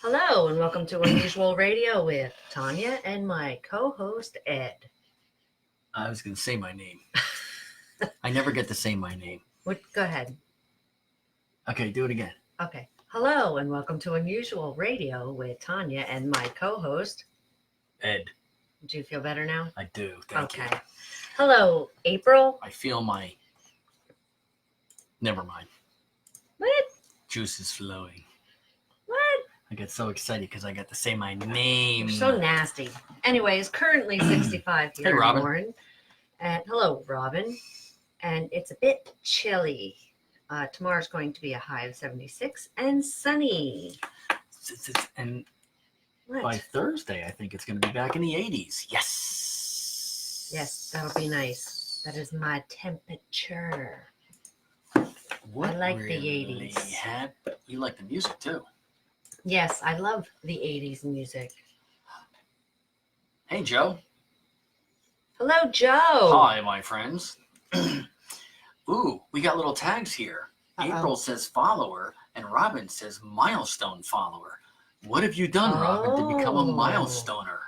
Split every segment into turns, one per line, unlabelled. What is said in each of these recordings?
Hello, and welcome to Unusual Radio with Tanya and my co host, Ed.
I was going to say my name. I never get to say my name.
Go ahead.
Okay, do it again.
Okay. Hello, and welcome to Unusual Radio with Tanya and my co host,
Ed.
Do you feel better now?
I do. Thank you.
Hello, April.
I feel my. Never mind.
What?
Juice is flowing.
What?
I get so excited because I get to say my name.
You're so nasty. Anyway, it's currently 65 here
Hey, Robin.
in Warren. And hello, Robin. And it's a bit chilly. Tomorrow's going to be a high of 76 and sunny.
And
What?
by Thursday, I think it's going to be back in the 80s. Yes.
Yes, that'll be nice. That is my temperature.
What
I like the
really
80s.
You like the music too.
Yes, I love the 80s music.
Hey, Joe.
Hello, Joe.
Hi, my friends. Ooh, we got little tags here.
Uh-oh.
April says follower, and Robin says milestone follower. What have you done, Robin, to become a milestoner?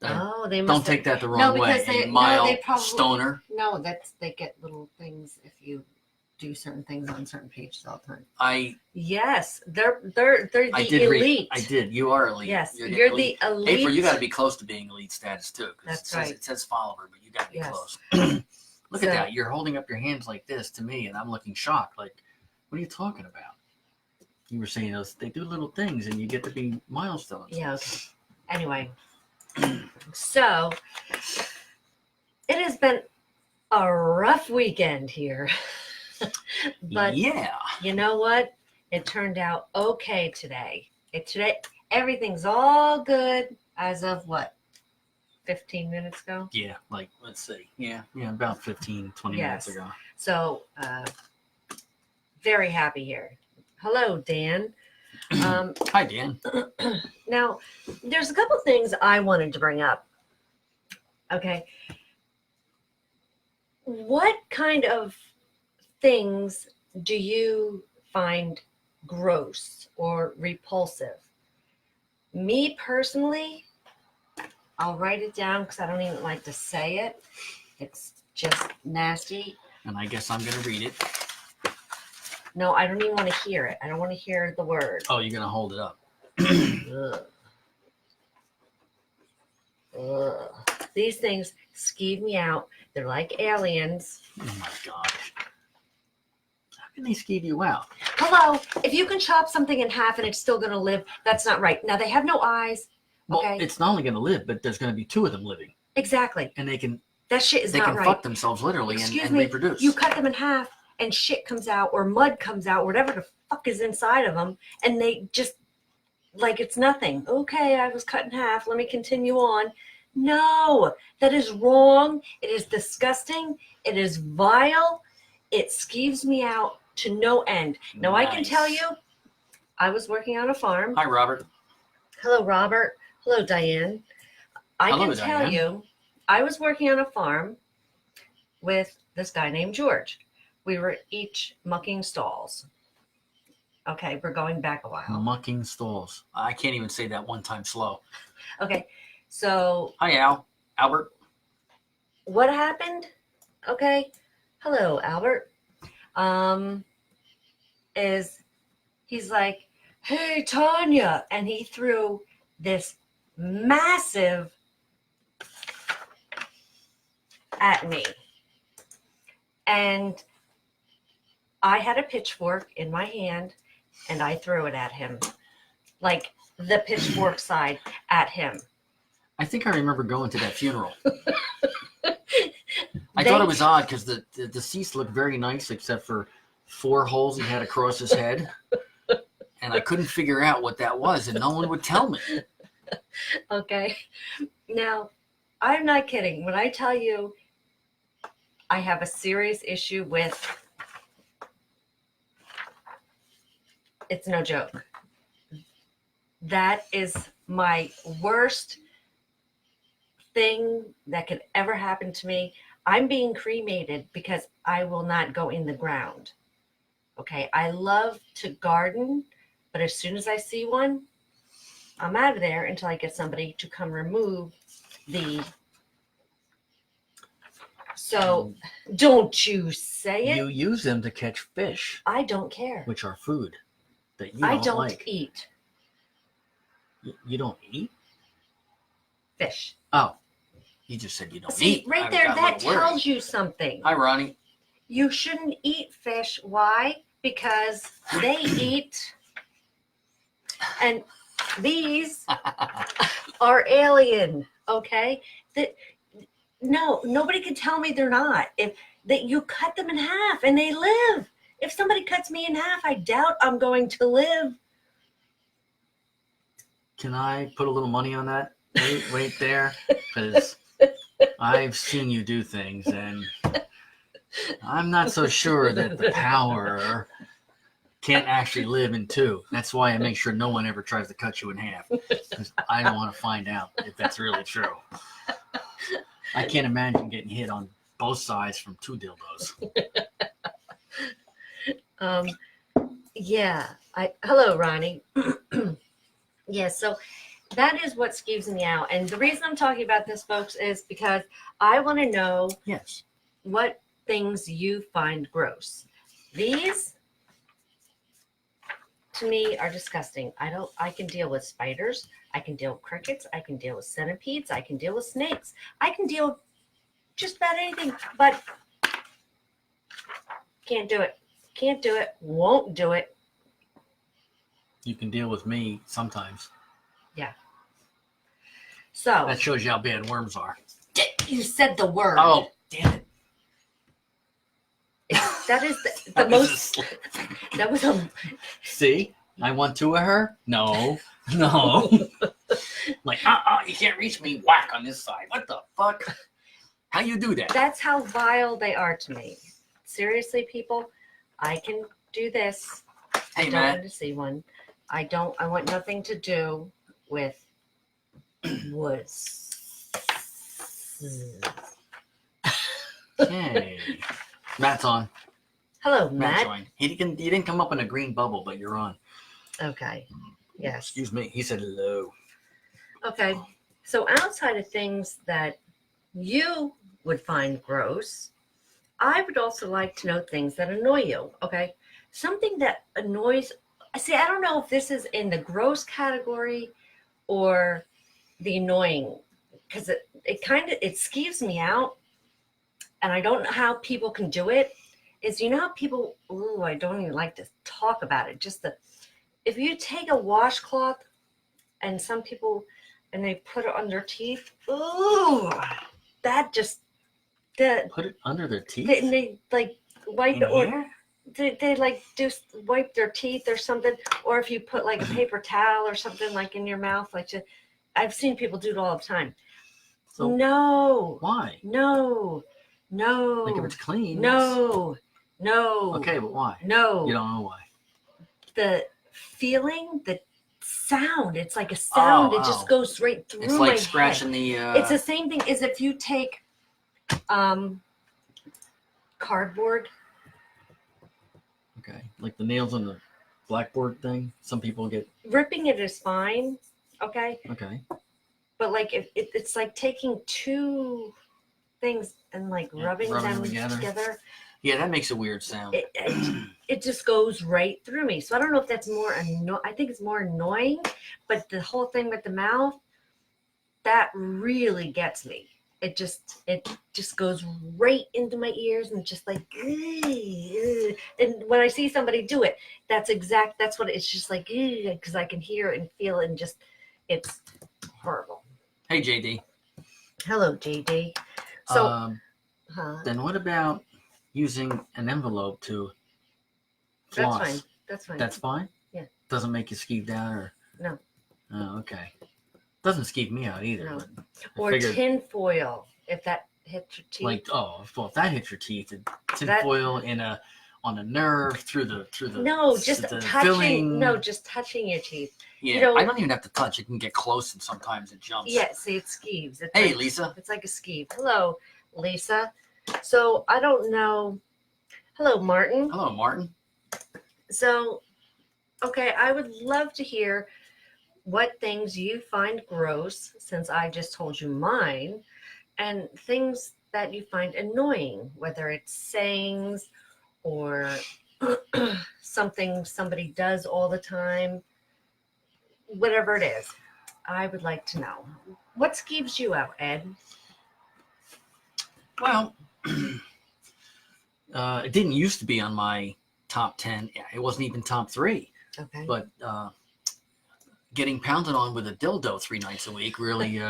They must
Don't take that the wrong
No,
way.
because they
Milestoner.
No, they get little things if you do certain things on certain pages all the time. Yes, they're the elite.
I did. You are elite.
Yes, you're the elite.
April, you got to be close to being elite status too.
That's right.
It says follower, but you got to be
Yes.
close. Look at that. You're holding up your hands like this to me, and I'm looking shocked. Like, what are you talking about? You were saying they do little things, and you get to be milestones.
Yeah. Okay. Anyway, so it has been a rough weekend here, but
yeah,
you know what? It turned out okay today. Everything's all good as of what? 15 minutes ago?
Yeah, like, let's see. Yeah, about 15, 20 minutes ago.
So, very happy here. Hello, Dan.
Hi, Dan.
Now, there's a couple things I wanted to bring up. Okay. What kind of things do you find gross or repulsive? Me personally, I'll write it down because I don't even like to say it. It's just nasty.
And I guess I'm going to read it.
No, I don't even want to hear it. I don't want to hear the word.
Oh, you're going to hold it up.
Ugh. Ugh. These things skeeve me out. They're like aliens.
Oh, my gosh. How can they skeeve you out?
Hello, if you can chop something in half and it's still going to live, that's not right. Now, they have no eyes.
Well,
Okay.
it's not only going to live, but there's going to be two of them living.
Exactly.
And they can
That shit is not right.
fuck themselves literally and reproduce.
You cut them in half and shit comes out or mud comes out, whatever the fuck is inside of them, and they just, like it's nothing. Okay, I was cut in half. Let me continue on. No, that is wrong. It is disgusting. It is vile. It skeeves me out to no end. Now, I can tell you, I was working on a farm.
Hi, Robert.
Hello, Robert. Hello, Diane. I can tell you, I was working on a farm with this guy named George. We were each mucking stalls. Okay, we're going back a while.
Mucking stalls. I can't even say that one time slow.
Okay, so.
Hi, Albert.
What happened? Okay. Hello, Albert. He's like, hey, Tanya. And he threw this massive at me. And I had a pitchfork in my hand and I threw it at him. Like the pitchfork side at him.
I think I remember going to that funeral. I thought it was odd because the deceased looked very nice except for 4 holes he had across his head. And I couldn't figure out what that was and no one would tell me.
Okay. Now, I'm not kidding. When I tell you I have a serious issue with, it's no joke. That is my worst thing that could ever happen to me. I'm being cremated because I will not go in the ground. Okay. I love to garden, but as soon as I see one, I'm out of there until I get somebody to come remove the. So don't you say it.
You use them to catch fish,
I don't care.
which are food that you
I
don't
don't
like.
eat
You don't eat?
fish.
Oh, you just said you don't
See,
eat.
right
I
there,
got a
that
little worried.
tells you something.
Hi, Ronnie.
You shouldn't eat fish. Why? Because they eat. And these are alien, okay? That no, nobody can tell me they're not. If that you cut them in half and they live. If somebody cuts me in half, I doubt I'm going to live.
Can I put a little money on that? Wait there, because I've seen you do things, and I'm not so sure that the power can't actually live in two. That's why I make sure no one ever tries to cut you in half, because I don't want to find out if that's really true. I can't imagine getting hit on both sides from two dildos.
Yeah. Hello, Ronnie. Yeah, so that is what skeeves me out. And the reason I'm talking about this, folks, is because I want to know
Yes.
what things you find gross. These to me are disgusting. I can deal with spiders, I can deal with crickets, I can deal with centipedes, I can deal with snakes, I can deal with just about anything, but can't do it. Can't do it. Won't do it.
You can deal with me sometimes.
So
That shows you how bad worms are.
you said the word.
Oh, damn it.
That is the
That
most.
was a slip.
That was a.
See? I want two of her? No. No. Like, you can't reach me. Whack on this side. What the fuck? How you do that?
That's how vile they are to me. Seriously, people, I can do this.
Hey,
I don't
Matt.
want to see one. I want nothing to do with woods.
Okay. Matt's on.
Hello,
Matt
Matt.
joined. He didn't come up in a green bubble, but you're on.
Okay. Yes.
Excuse me. He said hello.
Okay. So outside of things that you would find gross, I would also like to know things that annoy you. Okay. Something that annoys. See, I don't know if this is in the gross category or the annoying, because it kind of it skeeves me out, and I don't know how people can do it. Is you know how people? Ooh, I don't even like to talk about it. Just if you take a washcloth, and some people, and they put it on their teeth. Ooh, that just the
Put it under their teeth?
and they like wipe
In
it or.
here?
They like just wipe their teeth or something, or if you put like a paper towel or something like in your mouth, like I've seen people do it all the time.
So
No,
why?
no,
Like if it's clean.
no.
Okay, but why?
No.
You don't know why.
The feeling, the sound. It's like a sound. It just goes right through
It's
my
like
head.
scratching the.
It's the same thing as if you take cardboard.
Okay, like the nails on the blackboard thing. Some people get.
Ripping it is fine, okay?
Okay.
But like if it's like taking two things and like rubbing them together.
Yeah, that makes a weird sound.
It just goes right through me. So I don't know if that's more I think it's more annoying, but the whole thing with the mouth, that really gets me. It just goes right into my ears and just like, and when I see somebody do it, that's what it's just like, because I can hear it and feel it and just, it's horrible.
Hey, JD.
Hello, JD. So,
then what about using an envelope to floss?
That's fine. That's fine.
That's fine?
Yeah.
Doesn't make you skeeved out or?
No.
Oh, okay. Doesn't skeeve me out either.
No.
But
Or tin foil, if that hits your teeth.
Like, if that hits your teeth, tin foil on a nerve through the
just
the
touching.
filling.
No, just touching your teeth.
Yeah, I don't even have to touch. It can get close, and sometimes it jumps.
Yeah, see, it skeeves. It's
Hey,
like,
Lisa.
It's like a skeeve. Hello, Lisa. So I don't know. Hello, Martin.
Hello, Martin.
So, okay, I would love to hear what things you find gross, since I just told you mine, and things that you find annoying, whether it's sayings or something somebody does all the time, whatever it is. I would like to know. What skeeves you out, Ed?
Well, it didn't used to be on my top 10. It wasn't even top 3.
Okay.
But getting pounded on with a dildo 3 nights a week really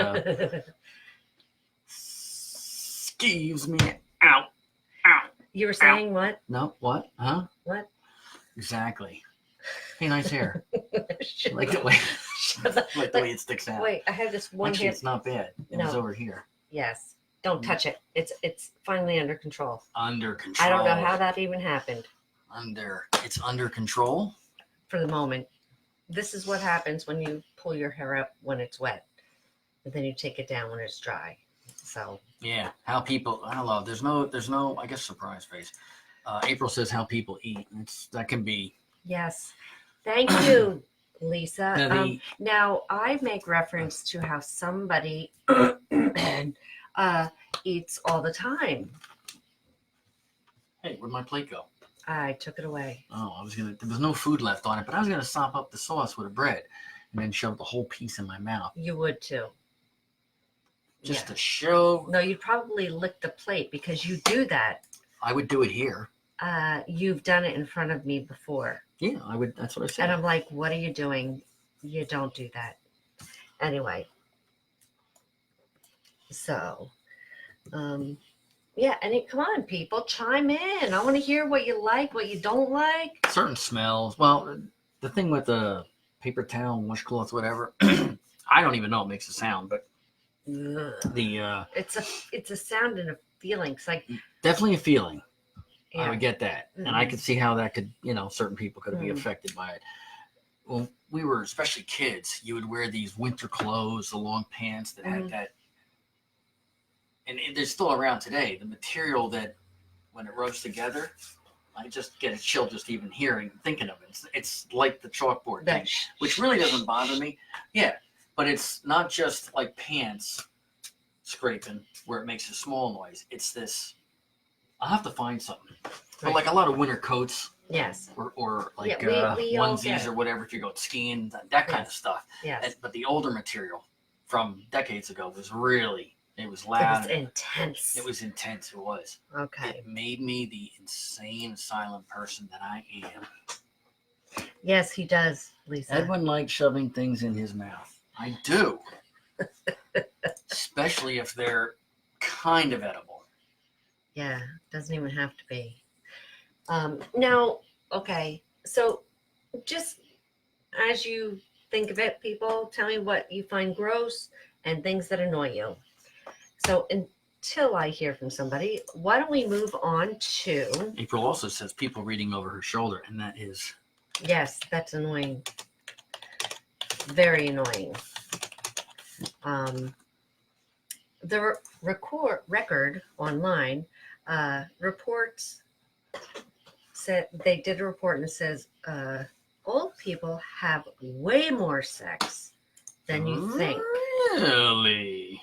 skeeves me out. Out.
You were saying what?
No, what? Huh?
What?
Exactly. Hey, nice hair.
Shut
Like the
up.
way,
Shut up.
like the way it sticks out.
Wait, I have this one
Actually,
here.
it's not bad. It was
No.
over here.
Yes. Don't touch it. It's finally under control.
Under control.
I don't know how that even happened
It's under control.
for the moment. This is what happens when you pull your hair up when it's wet, and then you take it down when it's dry. So
Yeah. How people, I don't know. There's no, I guess, surprise face. April says how people eat. That can be.
yes, thank you, Lisa.
Now,
Now I make reference to how somebody eats all the time.
Hey, where'd my plate go?
I took it away.
Oh, there was no food left on it, but I was gonna sop up the sauce with a bread and then shove the whole piece in my mouth.
You would too.
Just
Yeah.
to show.
No, you'd probably lick the plate because you do that.
I would do it here.
You've done it in front of me before.
Yeah, I would. That's what I said.
And I'm like, what are you doing? You don't do that. Anyway. So, yeah, come on, people, chime in. I want to hear what you like, what you don't like.
Certain smells. Well, the thing with the paper towel, washcloth, whatever, I don't even know it makes a sound, but
Ugh.
the
It's a sound and a feeling. It's like,
definitely a feeling. I
yeah,
would get that, and I
Mhm.
could see how that could, certain people could be
Mhm.
affected by it. Well, we were especially kids. You would wear these winter clothes, the long pants that had
Mhm.
that, and they're still around today. The material that, when it rubs together, I just get a chill just even thinking of it. It's like the chalkboard thing,
that
which really doesn't bother me. Yeah, but it's not just like pants scraping where it makes a small noise. It's this. I'll have to find something. But
Right.
like a lot of winter coats
Yes,
or like
Yeah, we all
onesies
get it.
or whatever if you go skiing, that kind of
Yes.
stuff.
yes.
But the older material from decades ago was really, it was
It
loud.
was intense.
It was intense. It was.
Okay.
It made me the insane, silent person that I am.
Yes, he does, Lisa.
Edwin likes shoving things in his mouth. I do. Especially if they're kind of edible.
Yeah, doesn't even have to be. Now, okay, so just as you think of it, people, tell me what you find gross and things that annoy you. So until I hear from somebody, why don't we move on to,
April also says people reading over her shoulder, and that is
yes, that's annoying. Very annoying. The record online reports said they did a report and it says old people have way more sex than you think.
Really?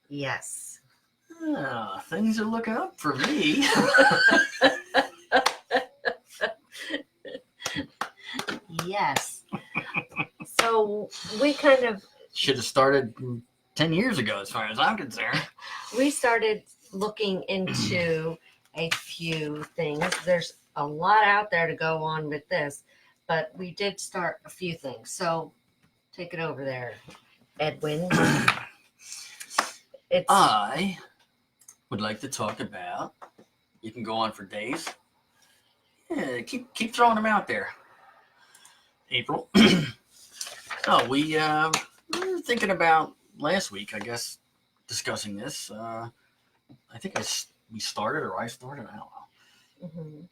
Yes.
Ah, things are looking up for me.
Yes. So we kind of
Should have started 10 years ago, as far as I'm concerned.
we started looking into a few things. There's a lot out there to go on with this, but we did start a few things. So take it over there, Edwin. It's
I would like to talk about. You can go on for days. Yeah, keep throwing them out there. April. Oh, we were thinking about last week, I guess, discussing this. I think we started, or I started. I don't know.
Mhm.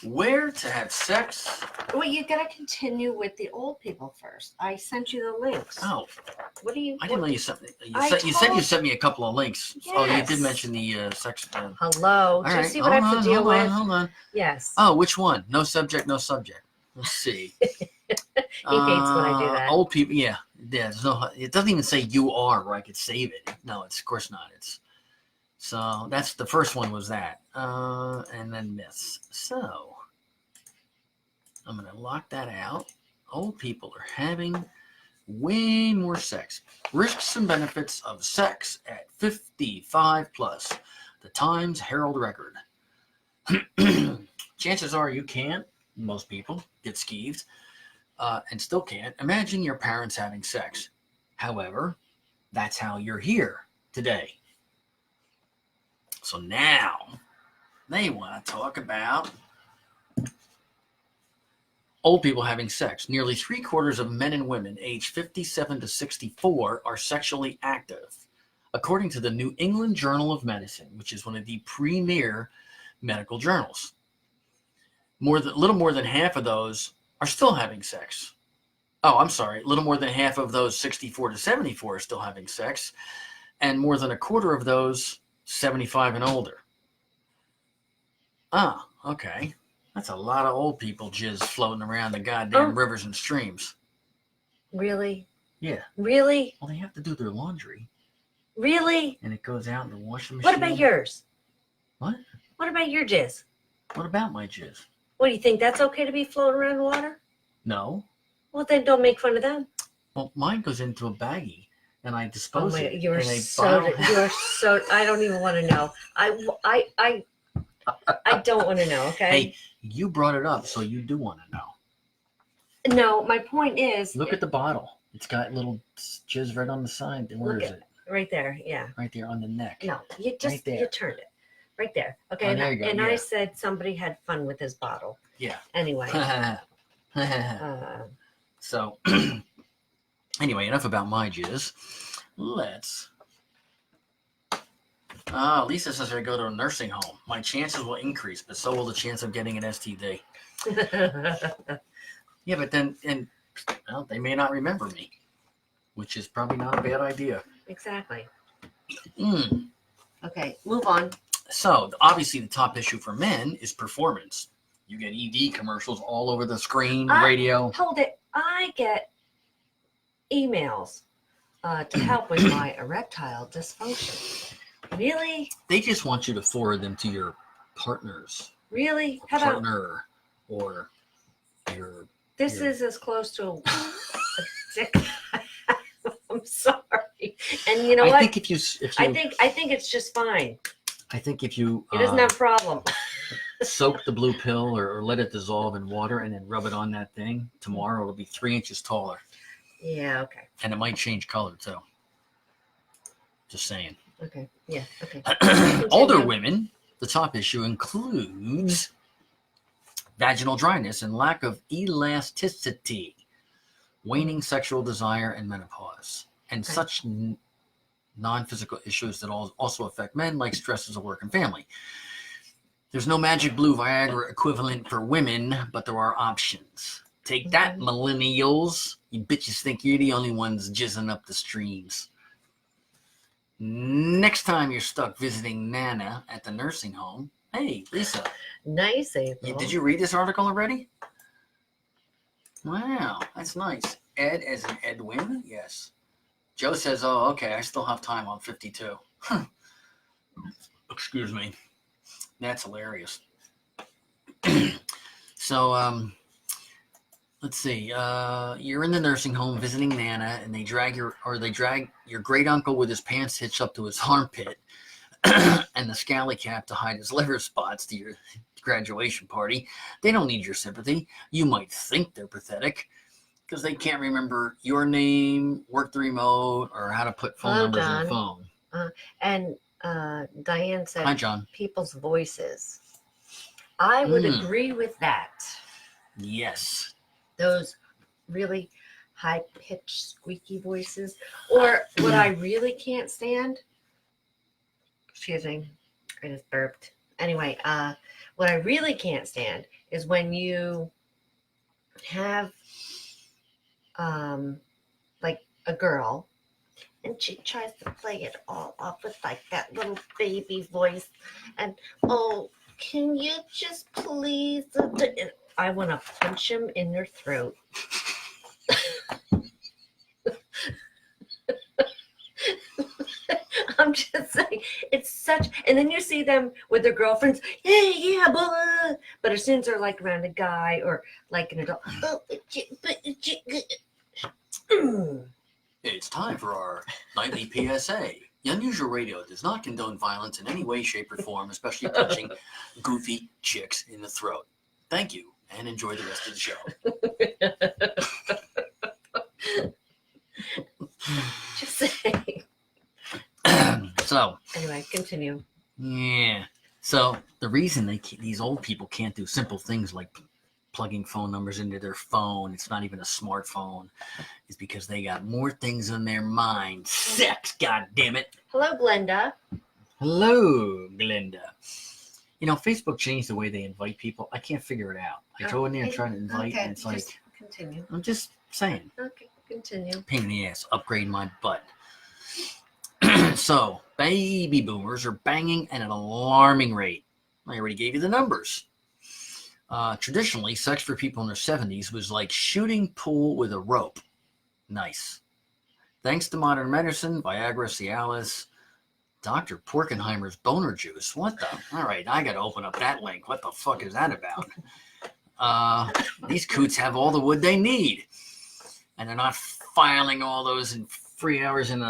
Where to have sex?
Well, you gotta continue with the old people first. I sent you the links.
Oh,
What do you?
I didn't know you sent me.
I
You said you
told-
sent me a couple of links. Oh, you
Yes.
did mention the sex.
Hello. Do you see what I have to deal with?
Hold on.
Yes.
Oh, which one? No subject, no subject. Let's see.
He hates when I do that.
Old people, yeah. there's no. It doesn't even say you are where I could save it. No, it's of course not. It's so that's the first one was that, and then myths. So I'm gonna lock that out. Old people are having way more sex. Risks and benefits of sex at 55 plus. The Times Herald record. Chances are you can't. Most people get skeeved. And still can't imagine your parents having sex. However, that's how you're here today. So now they want to talk about old people having sex. Nearly 3/4 of men and women aged 57 to 64 are sexually active, according to the New England Journal of Medicine, which is one of the premier medical journals. Little more than half of those are still having sex. Oh, I'm sorry. A little more than half of those 64 to 74 are still having sex, and more than a quarter of those 75 and older. Ah, okay. That's a lot of old people jizz floating around the goddamn rivers and streams.
Really?
Yeah.
Really?
Well, they have to do their laundry.
Really?
And it goes out in the washing machine.
What about yours?
What?
What about your jizz?
What about my jizz?
What, do you think that's okay to be floating around in water?
No.
Well, then don't make fun of them.
Well, mine goes into a baggie, and I dispose it.
You're so, I don't even want to know. I don't want to know, okay?
Hey, you brought it up, so you do want to know.
No, my point is.
Look at the bottle. It's got little jizz right on the side. Where is it?
Right there, yeah.
Right there on the neck.
No, you just, you turned it. Right there. Okay,
oh, there you go.
And
yeah.
I said somebody had fun with his bottle.
Yeah.
Anyway.
So, anyway, enough about my jizz. Let's. Lisa says I go to a nursing home. My chances will increase, but so will the chance of getting an STD. Yeah, but then, well, they may not remember me, which is probably not a bad idea.
Exactly.
Mm.
Okay, move on.
So, obviously, the top issue for men is performance. You get ED commercials all over the screen, radio.
Hold it. I get emails to help with my erectile dysfunction. Really?
They just want you to forward them to your partners.
Really?
How partner about, or your...
This is as close to a dick. I'm sorry. And you know what?
I think if you
I think it's just fine.
I think if you...
It doesn't have a problem.
Soak the blue pill or let it dissolve in water and then rub it on that thing, tomorrow it'll be 3 inches taller.
Yeah, okay.
And it might change color too. Just saying.
Okay, yeah, okay.
Older women, the top issue includes vaginal dryness and lack of elasticity, waning sexual desire, and menopause, and such non-physical issues that also affect men, like stresses of work and family. There's no magic blue Viagra equivalent for women, but there are options. Take that, millennials. You bitches think you're the only ones jizzing up the streams. Next time you're stuck visiting Nana at the nursing home, hey, Lisa.
Nice, April.
Did you read this article already? Wow, that's nice. Ed as in Edwin? Yes. Joe says, oh, okay, I still have time on 52. Excuse me. That's hilarious. So, let's see. You're in the nursing home visiting Nana, and they drag your great uncle with his pants hitched up to his armpit and the scally cap to hide his liver spots to your graduation party. They don't need your sympathy. You might think they're pathetic because they can't remember your name, work the remote, or how to put phone numbers in the phone.
And Diane said,
hi, John.
People's voices. I would agree with that.
Yes.
Those really high-pitched, squeaky voices. Or what I really can't stand, excuse me, I just burped. Anyway, what I really can't stand is when you have like a girl and she tries to play it all off with like that little baby voice and, oh, can you just please? I want to punch him in their throat. I'm just saying, it's such, and then you see them with their girlfriends, yeah, blah, blah. But as soon as they're like around a guy or like an adult,
It's time for our nightly PSA. The Unusual Radio does not condone violence in any way, shape, or form, especially punching goofy chicks in the throat. Thank you, and enjoy the rest of the show.
just saying.
So,
Anyway, continue.
yeah. So the reason these old people can't do simple things like plugging phone numbers into their phone, it's not even a smartphone, is because they got more things on their mind. Sex, god damn it.
Hello, Glenda.
Hello, Glenda. You know, Facebook changed the way they invite people. I can't figure it out. I go in there and try to invite, and it's like,
continue.
I'm just saying.
Okay, continue.
Pain in the ass. Upgrade my butt. So, baby boomers are banging at an alarming rate. I already gave you the numbers. Traditionally, sex for people in their 70s was like shooting pool with a rope. Nice. Thanks to modern medicine, Viagra, Cialis, Dr. Porkenheimer's boner juice. What the? All right, I got to open up that link. What the fuck is that about? These coots have all the wood they need. And they're not filing all those in 3 hours in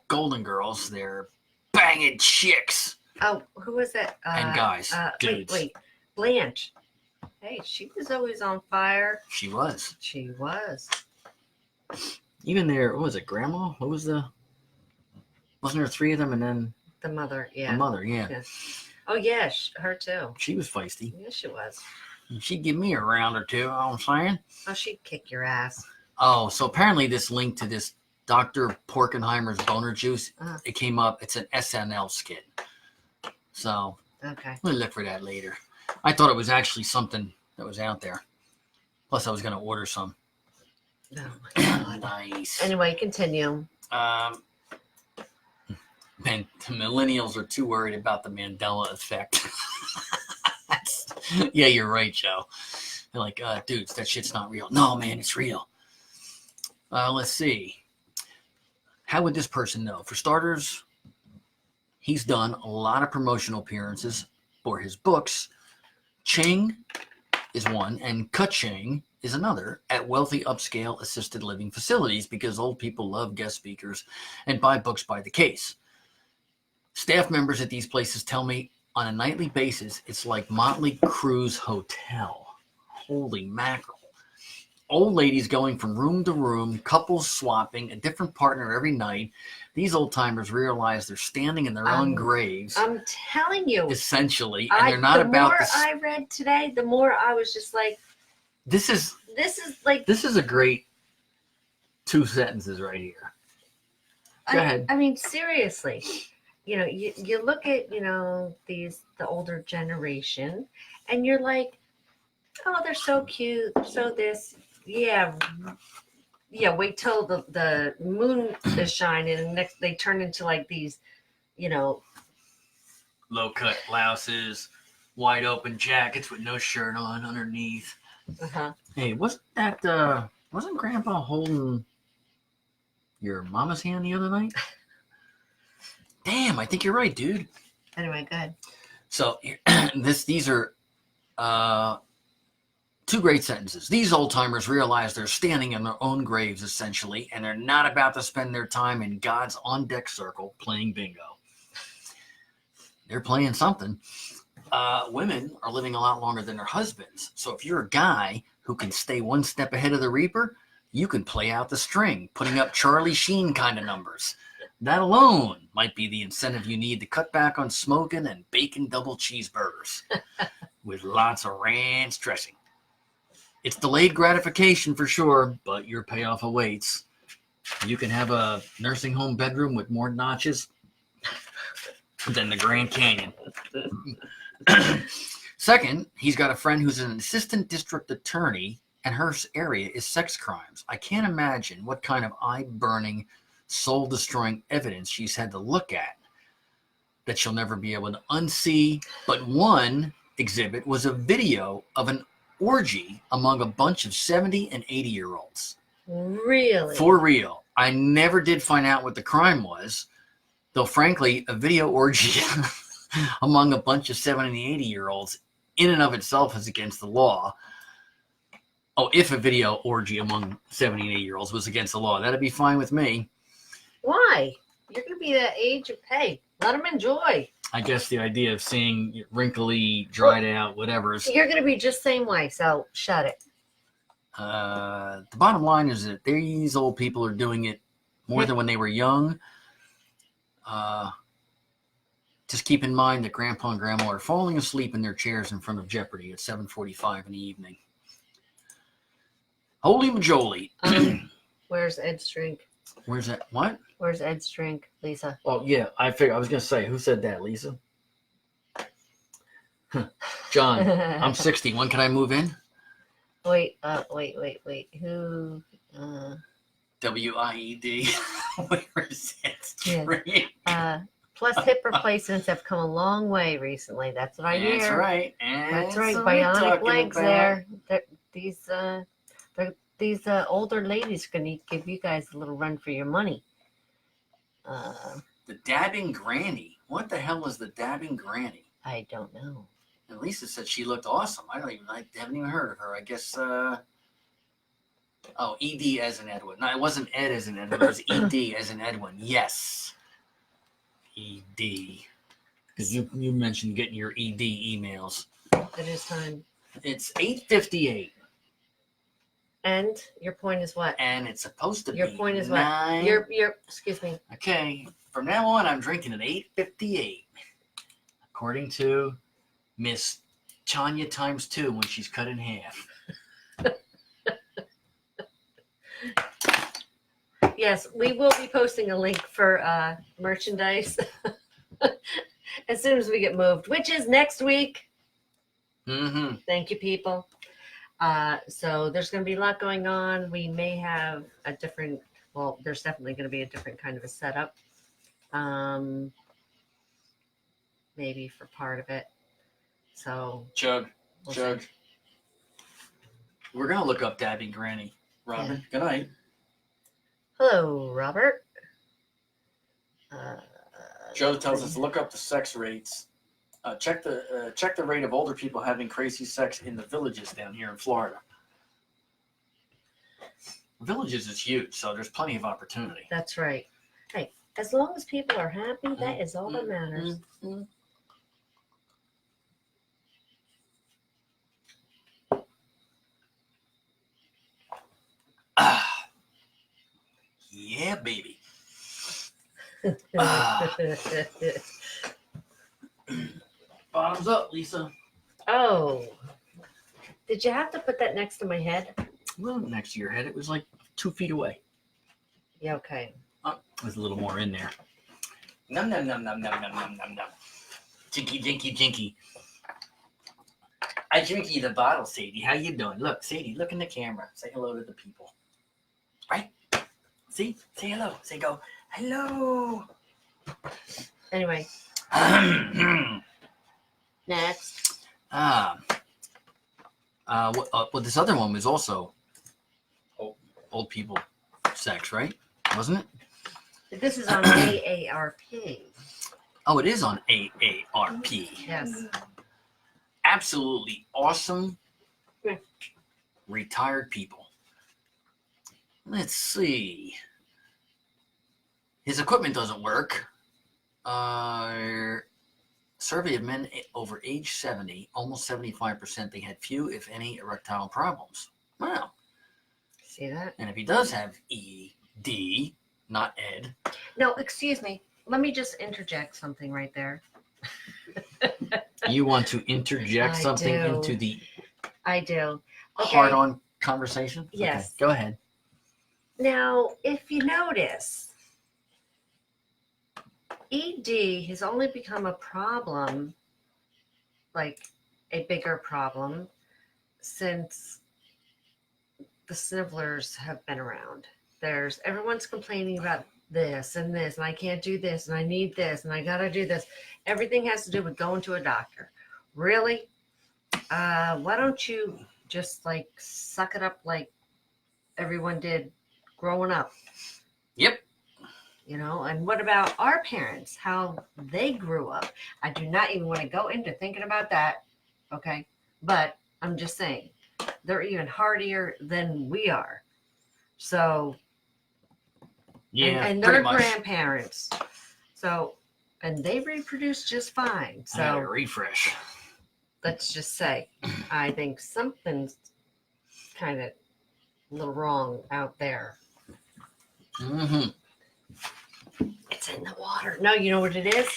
Golden Girls. They're banging chicks.
Oh, who was that?
And guys, dudes.
Wait. Blanche. Hey, she was always on fire.
She was.
She was.
Even there, what was it, Grandma? What was wasn't there 3 of them and then
The mother, yeah.
the mother, yeah.
Oh, yeah, her too.
She was feisty.
Yes, she was.
And she'd give me a round or two, you know what I'm saying?
Oh, she'd kick your ass.
Oh, so apparently this link to this Dr. Porkenheimer's boner juice, it came up. It's an SNL skit. So,
Okay.
we'll look for that later. I thought it was actually something that was out there. Plus, I was going to order some.
Oh, my God.
Nice.
Anyway, continue.
Man, the millennials are too worried about the Mandela effect. Yeah, you're right, Joe. They're like, dudes, that shit's not real. No, man, it's real. Let's see. How would this person know? For starters, he's done a lot of promotional appearances for his books. Ching is one, and Ka-ching is another at wealthy upscale assisted living facilities because old people love guest speakers and buy books by the case. Staff members at these places tell me on a nightly basis it's like Motley Crue's hotel. Holy mackerel. Old ladies going from room to room, couples swapping, a different partner every night. These old timers realize they're standing in their own graves.
I'm telling you.
Essentially. And they're not
the
about
more I read today, the more I was just like,
This is a great 2 sentences right here. Go ahead.
I mean, seriously, you look at, the older generation and you're like, oh, they're so cute. So this, yeah, wait till the moon is shining and next they turn into like these, low
cut blouses, wide open jackets with no shirt on underneath.
Uh-huh.
Hey, wasn't Grandpa holding your mama's hand the other night? Damn, I think you're right, dude.
Anyway, go ahead.
So these are 2 great sentences. These old timers realize they're standing in their own graves, essentially, and they're not about to spend their time in God's on deck circle playing bingo. They're playing something. Women are living a lot longer than their husbands. So if you're a guy who can stay one step ahead of the Reaper, you can play out the string, putting up Charlie Sheen kind of numbers. That alone might be the incentive you need to cut back on smoking and bacon double cheeseburgers with lots of ranch dressing. It's delayed gratification for sure, but your payoff awaits. You can have a nursing home bedroom with more notches than the Grand Canyon. Second, he's got a friend who's an assistant district attorney, and her area is sex crimes. I can't imagine what kind of eye-burning, soul-destroying evidence she's had to look at that she'll never be able to unsee. But one exhibit was a video of an orgy among a bunch of 70 and 80-year-olds.
Really?
For real. I never did find out what the crime was, Though, frankly, a video orgy among a bunch of 70 and 80-year-olds in and of itself is against the law. Oh, if a video orgy among 70 and 80-year-olds was against the law, that'd be fine with me.
Why? You're going to be that age of pay. Let them enjoy.
I guess the idea of seeing wrinkly, dried out, whatever is.
You're going to be just same way, so shut it.
The bottom line is that these old people are doing it more than when they were young. Just keep in mind that Grandpa and Grandma are falling asleep in their chairs in front of Jeopardy at 7:45 in the evening. Holy majoli.
Where's Ed's drink?
Where's that? What?
Where's Ed's drink, Lisa?
Oh, yeah. I was going to say, who said that, Lisa? John, I'm 60. When can I move in?
Wait. Who?
WIED. Where's that drink?
Plus, hip replacements have come a long way recently. That's what I hear.
That's right.
That's right. Bionic legs there. These older ladies are going to give you guys a little run for your money.
The dabbing granny. What the hell is the dabbing granny?
I don't know.
And Lisa said she looked awesome. I haven't even heard of her. I guess, ED as in Edwin. No, it wasn't Ed as in Edwin. It was ED as in Edwin. Yes. ED. Because you mentioned getting your ED emails.
It is time.
It's 8:58.
And your point is what?
And it's supposed to be.
Your point is
9.
what? Your excuse me.
Okay. From now on, I'm drinking at 8:58. According to Miss Tanya times 2 when she's cut in half.
Yes, we will be posting a link for merchandise as soon as we get moved, which is next week.
Mm-hmm.
Thank you, people. So there's going to be a lot going on. We may have a different, well, there's definitely going to be a different kind of a setup. Maybe for part of it. So
Chug.
we'll
Chug.
see.
We're going to look up Dabbing Granny. Robin, Good night.
Hello, Robert.
Joe tells us to look up the sex rates. Check the rate of older people having crazy sex in the villages down here in Florida. Villages is huge, so there's plenty of opportunity.
That's right. Hey, as long as people are happy, that is all that matters.
Mm-hmm. Yeah, baby. Bottoms up, Lisa.
Oh, did you have to put that next to my head?
Well, next to your head, it was like 2 feet away.
Yeah, okay.
There's a little more in there. Num num num num num num num num num. Jinky jinky jinky. I drink you the bottle, Sadie. How you doing? Look, Sadie, look in the camera. Say hello to the people. Right? See? Say hello. Say go, hello.
Anyway. Next.
Well, this other one was also old people sex, right? Wasn't it?
This is on AARP.
Oh, it is on AARP.
Yes.
Absolutely awesome.
Yeah.
Retired people. Let's see. His equipment doesn't work. Survey of men over age 70, almost 75%, they had few, if any, erectile problems. Wow.
See that?
And if he does have ED, not Ed.
No, excuse me. Let me just interject something right there.
You want to interject
I
something
do.
into the
I do. Okay.
hard-on conversation?
Yes.
Okay, go ahead.
Now, if you notice, ED has only become a problem, like a bigger problem, since the snivelers have been around. Everyone's complaining about this, and I can't do this, and I need this, and I gotta do this. Everything has to do with going to a doctor. Really? Why don't you just like suck it up like everyone did growing up?
Yep.
you know, and what about our parents, how they grew up? I do not even want to go into thinking about that. Okay. But I'm just saying, they're even hardier than we are. So,
Yeah,
and
pretty
their
much.
grandparents. So, and they reproduce just fine.
I had a
So
refresh.
let's just say, I think something's kind of a little wrong out there.
Mm-hmm.
It's in the water. No, you know what it is?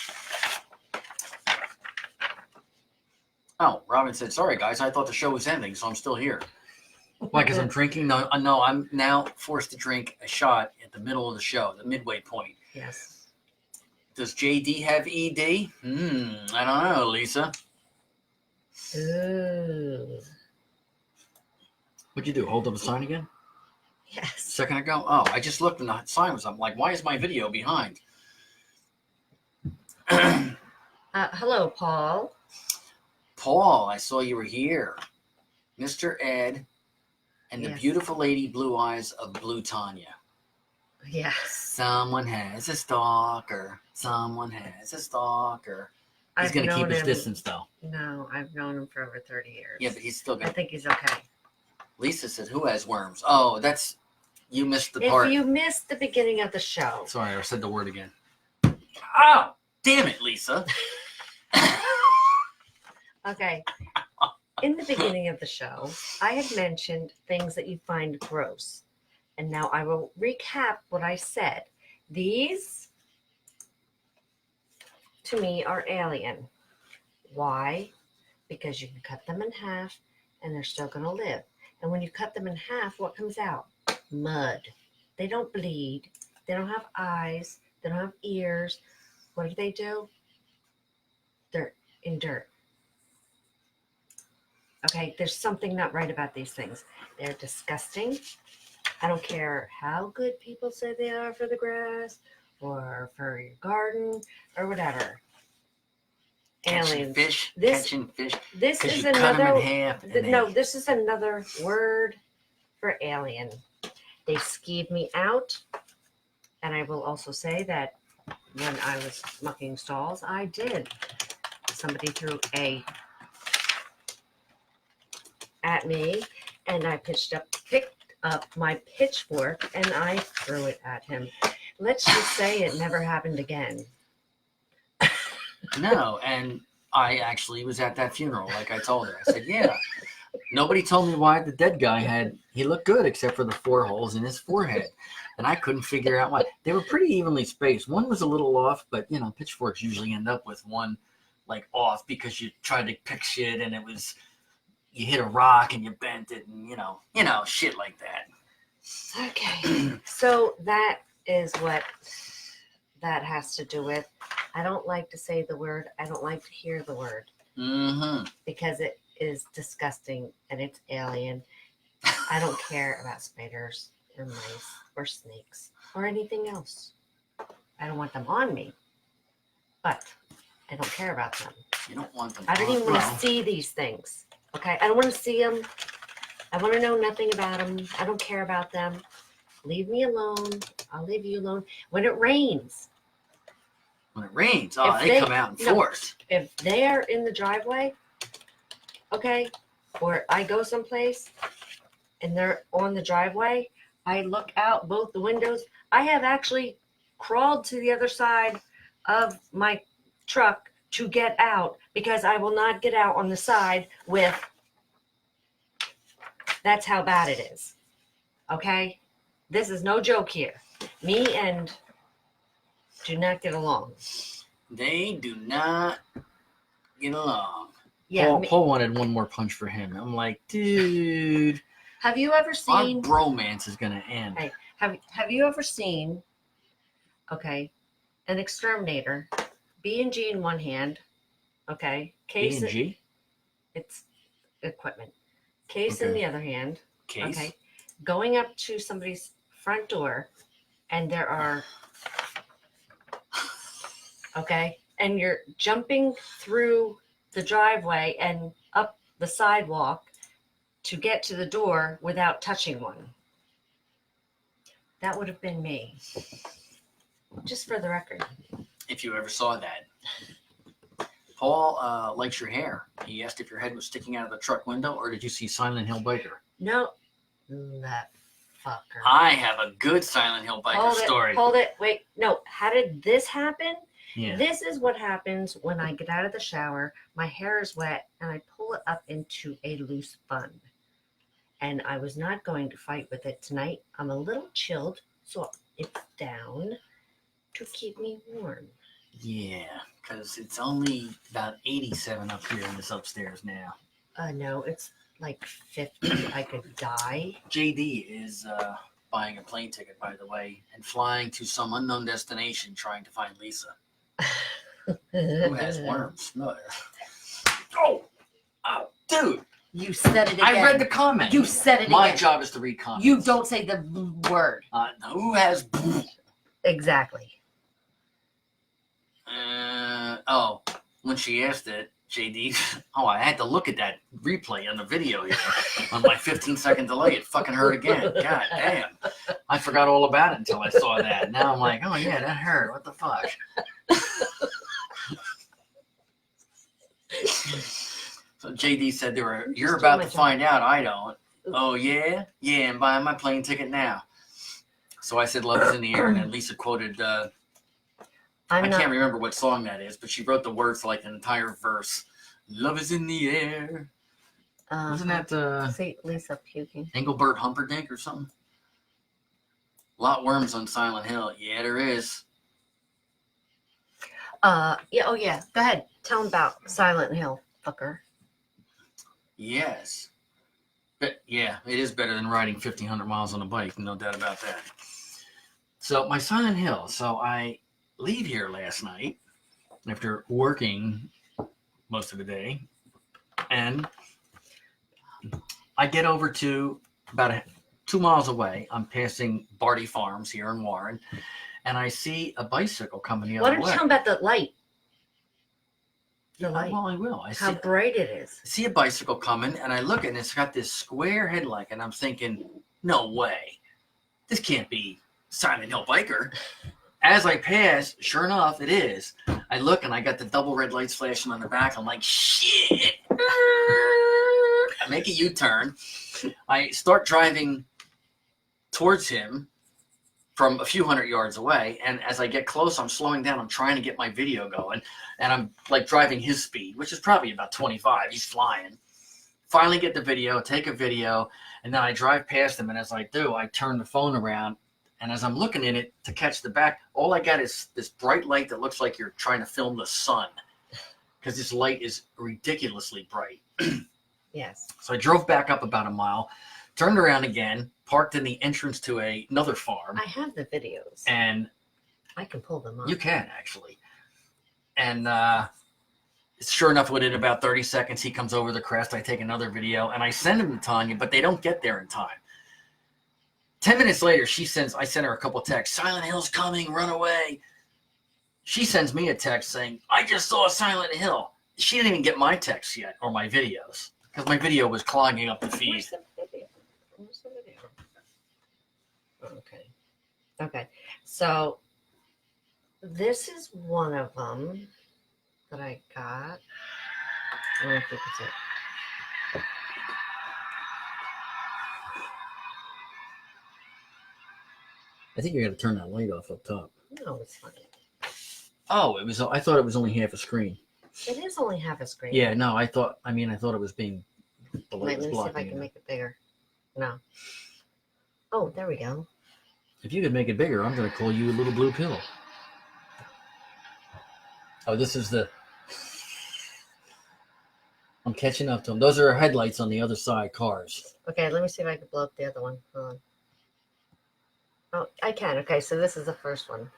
Oh, Robin said, sorry, guys. I thought the show was ending, so I'm still here. Why, because I'm drinking? No, I'm now forced to drink a shot at the middle of the show, the midway point.
Yes.
Does JD have ED? I don't know, Lisa.
Ooh.
What'd you do? Hold up a sign again? A
Yes.
second ago? Oh, I just looked and the sign was up. I'm like, why is my video behind?
Hello, Paul.
Paul, I saw you were here. Mr. Ed and the
Yes.
beautiful lady Blue Eyes of Blue Tanya.
Yes.
Someone has a stalker. Someone has a stalker. He's
I've
going to keep
known
his
him-
distance, though.
No, I've known him for over 30 years.
Yeah, but he's still
I
going to.
think he's okay.
Lisa said, who has worms? Oh, that's. You missed the
If
part.
you missed the beginning of the show,
Sorry, I said the word again. Oh, damn it, Lisa.
okay. In the beginning of the show, I had mentioned things that you find gross. And now I will recap what I said. These, to me, are alien. Why? Because you can cut them in half and they're still going to live. And when you cut them in half, what comes out? Mud. They don't bleed. They don't have eyes. They don't have ears. What do? They're in dirt. Okay, there's something not right about these things. They're disgusting. I don't care how good people say they are for the grass or for your garden or whatever.
Catching
Aliens.
fish.
This-
Catching fish.
This
Because
is
you cut them
another.
in half. And
No,
they-
this is another word for alien. They skeeved me out. And I will also say that when I was mucking stalls, I did. Somebody threw a at me, and I picked up my pitchfork, and I threw it at him. Let's just say it never happened again.
No, and I actually was at that funeral, like I told her. I said, yeah. Nobody told me why the dead guy he looked good except for the 4 holes in his forehead. And I couldn't figure out why. They were pretty evenly spaced. One was a little off, but, pitchforks usually end up with one, like, off because you tried to pick shit and you hit a rock and you bent it and, shit like that.
Okay, so that is what that has to do with. I don't like to say the word. I don't like to hear the word
Mm-hmm.
because it is disgusting and it's alien. I don't care about spiders or mice or snakes or anything else. I don't want them on me, but I don't care about them.
You don't want them.
I don't even want
well,
to see these things. Okay, I don't want to see them. I want to know nothing about them. I don't care about them. Leave me alone. I'll leave you alone. When it rains,
when it rains,
If
they come out in
no.
force.
if they're in the driveway, okay, or I go someplace and they're on the driveway, I look out both the windows. I have actually crawled to the other side of my truck to get out because I will not get out on the side with. That's how bad it is. Okay? This is no joke here. Me and do not get along.
They do not get along.
Yeah.
Paul wanted one more punch for him. I'm like, dude,
Have you ever
our
seen
bromance is going to end.
Hey. have you ever seen an exterminator, B&G in one hand, okay, case
B&G?
it's equipment. Case in
Okay.
the other hand,
Case?
okay, going up to somebody's front door and there are and you're jumping through the driveway and up the sidewalk to get to the door without touching one. That would have been me. Just for the record.
If you ever saw that. Paul likes your hair. He asked if your head was sticking out of the truck window, or did you see Silent Hill Biker?
No. That fucker.
I have a good Silent Hill Biker story.
Hold it. Wait. No. How did this happen?
Yeah.
This is what happens when I get out of the shower. My hair is wet, and I pull it up into a loose bun. And I was not going to fight with it tonight. I'm a little chilled, so it's down to keep me warm.
Yeah, because it's only about 87 up here in this upstairs now.
No, it's like 50. I could die.
JD is buying a plane ticket, by the way, and flying to some unknown destination trying to find Lisa. Who has worms? No. Oh, dude.
You said it again.
I read the comment.
You said it
My
again.
job is to read comments.
You don't say the word.
Who has...
Exactly.
When she asked it, JD, I had to look at that replay on the video here on my 15-second delay. It fucking hurt again. God damn. I forgot all about it until I saw that. Now I'm like, oh yeah, that hurt. What the fuck? So JD said you're about to find out. I don't. Oh yeah? Yeah, I'm buying my plane ticket now. So I said love is in the air, and then Lisa quoted I can't remember what song that is, but she wrote the words for like an entire verse. Love is in the air. Wasn't that
See Lisa puking?
Engelbert Humperdinck or something? A lot of worms on Silent Hill. Yeah, there is.
Yeah. Oh yeah. Go ahead. Tell them about Silent Hill, fucker.
Yes. But yeah, it is better than riding 1,500 miles on a bike. No doubt about that. So my Silent Hill. So I leave here last night after working most of the day, and I get over to about 2 miles away. I'm passing Barty Farms here in Warren, and I see a bicycle coming the other way.
Why don't you tell them about the light?
The light. Well, I will.
How bright it is.
I see a bicycle coming, and I look, and it's got this square headlight, and I'm thinking, no way. This can't be Silent Hill Biker. As I pass, sure enough, it is. I look, and I got the double red lights flashing on the back. I'm like, shit. I make a U-turn. I start driving towards him from a few hundred yards away. And as I get close, I'm slowing down. I'm trying to get my video going. And I'm like driving his speed, which is probably about 25. He's flying. Finally get the video, take a video. And then I drive past him. And as I do, I turn the phone around. And as I'm looking in it to catch the back, all I got is this bright light that looks like you're trying to film the sun. Because this light is ridiculously bright.
Yes.
So I drove back up about a mile, turned around again, parked in the entrance to another farm.
I have the videos.
And
I can pull them up.
You can, actually. And sure enough, within about 30 seconds, he comes over the crest. I take another video, and I send him to Tanya, but they don't get there in time. 10 minutes later, I sent her a couple texts. Silent Hill's coming, run away. She sends me a text saying, I just saw Silent Hill. She didn't even get my text yet, or my videos, because my video was clogging up the feed.
Where's the video? Where's the video? Okay. Okay. So this is one of them that I got. I don't know if you can see it.
I think you got to turn that light off up top.
No, it's fine.
Oh, I thought it was only half a screen.
It is only half a screen.
Yeah, no, I thought it was being, the light was
Let me see if I
blocking
can
it.
make it bigger. No. Oh, there we go.
If you could make it bigger, I'm going to call you a little blue pill. Oh, this is I'm catching up to them. Those are headlights on the other side, cars.
Okay, let me see if I can blow up the other one. Hold on. Oh, I can. Okay, so this is the first one.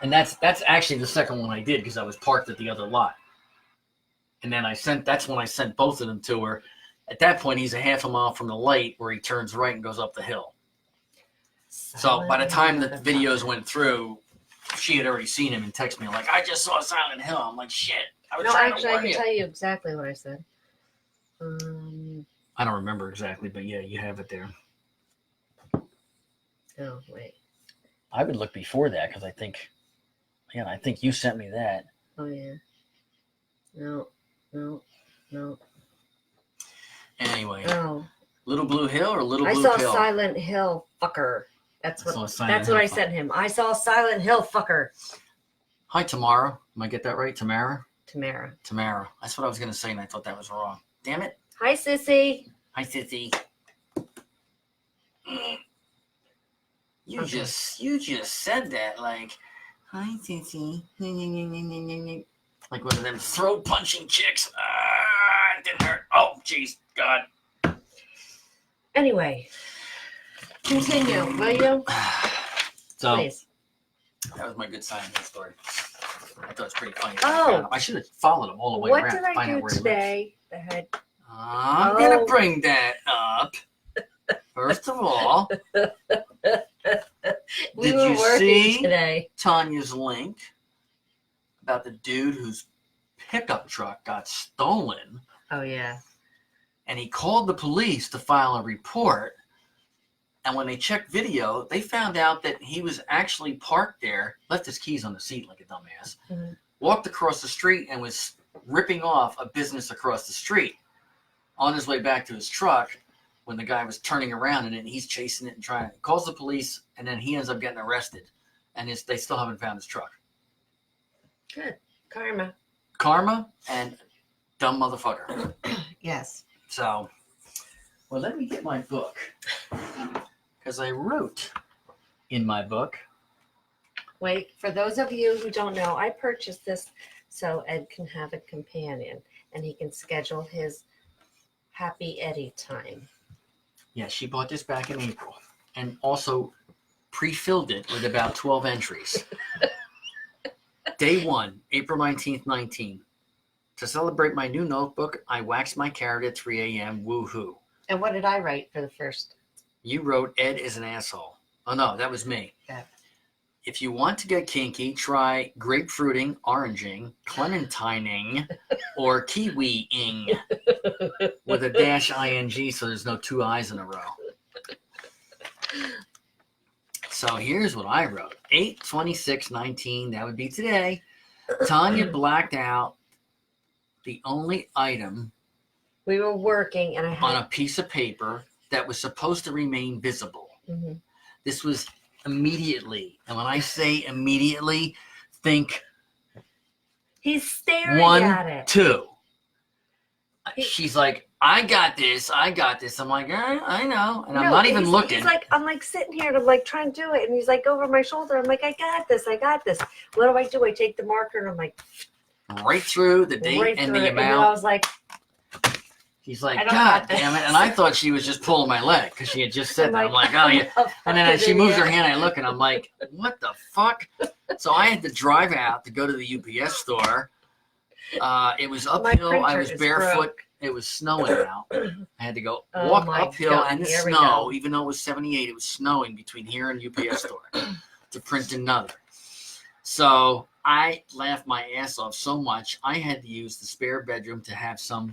And that's actually the second one I did because I was parked at the other lot. And then that's when I sent both of them to her. At that point, he's a half a mile from the light where he turns right and goes up the hill. So by the time the videos went through, she had already seen him and texted me like, I just saw Silent Hill. I'm like, shit. I was trying to warn
I can
you.
tell you exactly what I said.
I don't remember exactly, but yeah, you have it there.
Oh, wait.
I would look before that because I think you sent me that.
Oh, yeah. No.
Anyway,
Oh.
Little Blue Hill or Little
I
Blue
saw
Pill?
Silent Hill, fucker. That's
I saw
what
Silent Hill
I
fucker.
sent him. I saw Silent Hill, fucker.
Hi, Tamara. Am I get that right? Tamara?
Tamara.
Tamara. That's what I was going to say, and I thought that was wrong. Damn it.
Hi, sissy.
Hi, Sissy. You
Okay.
just said that like, hi, Sissy. Like one of them throat punching chicks. Ah, it didn't hurt. Oh, jeez, God.
Anyway, continue, will you?
So
Please.
that was my good science story. I thought it was pretty funny.
Oh.
I should have followed him all the way
What
around.
did
to
I
find out
do
where he lives.
today that had
I'm gonna
Oh.
bring that up. First of all,
we
did
were
you
working
see
today?
Tanya's link about the dude whose pickup truck got stolen,
Oh, yeah.
and he called the police to file a report? And when they checked video, they found out that he was actually parked there, left his keys on the seat like a dumbass,
Mhm.
walked across the street and was ripping off a business across the street. On his way back to his truck, when the guy was turning around and he's chasing it and trying, calls the police, and then he ends up getting arrested. And they still haven't found his truck.
Good. Karma.
Karma and dumb motherfucker.
Yes.
So, well, let me get my book. Because I wrote in my book.
Wait, for those of you who don't know, I purchased this so Ed can have a companion and he can schedule his Happy Eddie time.
Yeah, she bought this back in April. And also pre-filled it with about 12 entries. Day 1, April 19th, 19. To celebrate my new notebook, I waxed my carrot at 3 a.m. Woohoo.
And what did I write for the first?
You wrote Ed is an asshole. Oh, no, that was me.
Yeah.
If you want to get kinky, try grapefruiting, oranging, clementining, or kiwiing with a dash ing so there's no two I's in a row. So here's what I wrote. 8/26/19, that would be today. Tanya blacked out the only item
We were working and I
on
had
a piece of paper that was supposed to remain visible.
Mhm.
This was immediately. And when I say immediately, think
He's staring
1,
at it.
2.
He-
She's like, I got this. I'm like, I know. And I'm not even
he's,
looking.
He's like, I'm like sitting here and I'm like trying to do it. And he's like over my shoulder. I'm like, I got this. What do? I take the marker and I'm like,
right through the date
right
and
through
the
it. And then I
amount.
was like,
He's like,
I don't
God
got this.
damn it. And I thought she was just pulling my leg because she had just said that. I'm like, oh, yeah.
a
And then she
fucking
moves her
idiot.
hand, I look, and I'm like, what the fuck? So I had to drive out to go to the UPS store. It was uphill. I
printer
was
is
barefoot.
broke.
It was snowing out. I had to go
Oh
walk
my
uphill
God,
in the
here we
snow,
go.
even though it was 78. It was snowing between here and UPS store to print another. So I laughed my ass off so much, I had to use the spare bedroom to have some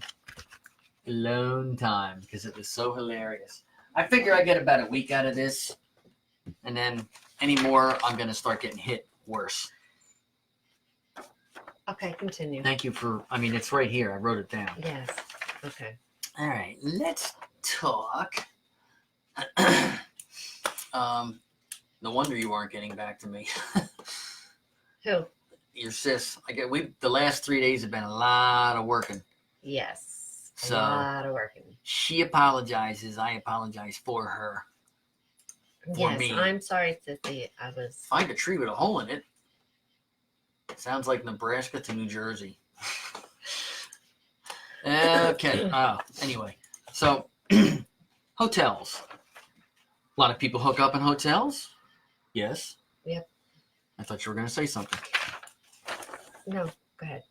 alone time because it was so hilarious. I figure I get about a week out of this, and then any more, I'm going to start getting hit worse.
Okay, continue.
Thank you for, it's right here. I wrote it down.
Yes. Okay.
All right, let's talk. No wonder you aren't getting back to me.
Who?
Your sis. The last 3 days have been a lot of working.
Yes.
So-
A lot of working.
She apologizes. I apologize for her.
Yes,
me.
I'm sorry, Sissy. I was.
Find a tree with a hole in it. Sounds like Nebraska to New Jersey. Okay. Anyway, so hotels. A lot of people hook up in hotels. Yes.
Yep.
I thought you were going to say something.
No, go ahead.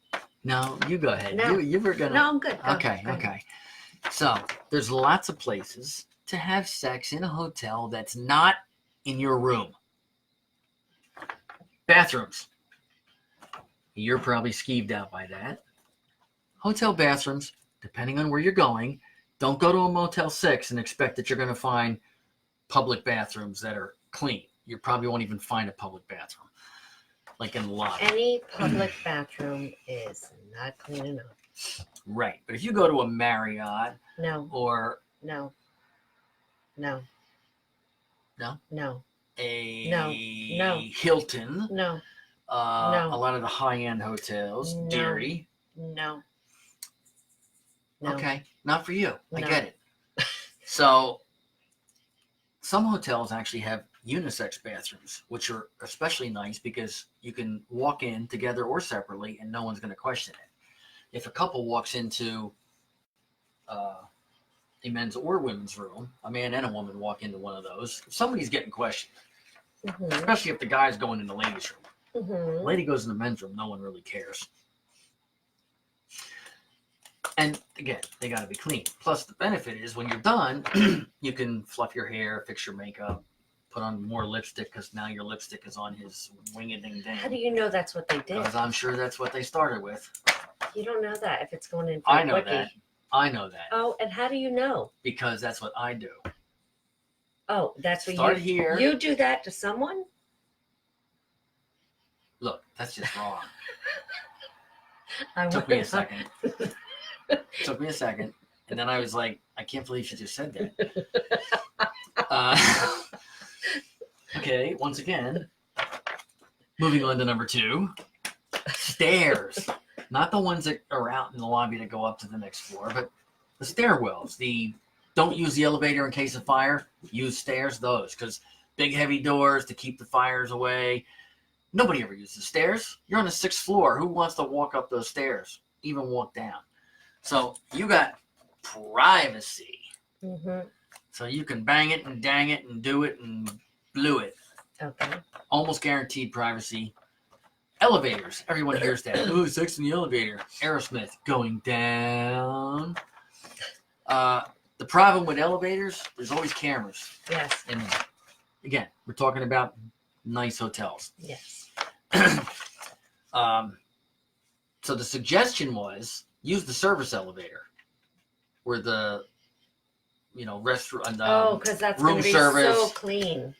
No, you go ahead.
No.
You were going to.
No, I'm good. Go
Okay.
ahead.
Okay. So there's lots of places to have sex in a hotel that's not in your room. Bathrooms. You're probably skeeved out by that. Hotel bathrooms, depending on where you're going, Don't go to a Motel 6 and expect that you're going to find public bathrooms that are clean. You probably won't even find a public bathroom, like in the lobby.
Any public bathroom is not clean enough.
Right. But if you go to a Marriott
No,
or
no, no.
No?
No,
a
No.
Hilton,
no,
a lot of the high-end hotels,
No.
Dairy.
no. No.
Okay, not for you. I
No.
get it. So some hotels actually have unisex bathrooms, which are especially nice because you can walk in together or separately and no one's going to question it. If a couple walks into a men's or women's room, a man and a woman walk into one of those, somebody's getting questioned,
Mm-hmm.
especially if the guy's going in the ladies' room.
Mm-hmm.
Lady goes in the men's room, no one really cares. And again, they got to be clean. Plus, the benefit is when you're done, you can fluff your hair, fix your makeup, put on more lipstick because now your lipstick is on his wing-a-ding-ding.
How do you know that's what they did?
Because I'm sure that's what they started with.
You don't know that if it's going in for
I
a
know
quickie.
that. I know that
Oh, and how do you know?
because that's what I do.
Oh, that's what
Start
you
here.
You do that to someone?
Look, that's just wrong.
I
Took me a
wanna-
second. Took me a second. And then I was like, I can't believe she just said that. Okay, once again, moving on to number 2. Stairs. Not the ones that are out in the lobby that go up to the next floor, but the stairwells. Don't use the elevator in case of fire. Use stairs, those, because big heavy doors to keep the fires away. Nobody ever uses stairs. You're on the 6th floor. Who wants to walk up those stairs? Even walk down. So you got privacy.
Mhm.
So you can bang it and dang it and do it and blew it.
Okay.
Almost guaranteed privacy. Elevators. Everyone hears that. Ooh, sex in the elevator. Aerosmith going down. The problem with elevators, there's always cameras.
Yes.
And again, we're talking about nice hotels.
Yes.
So the suggestion was use the service elevator where the restaurant
Because that's
room
going to be
service.
so clean.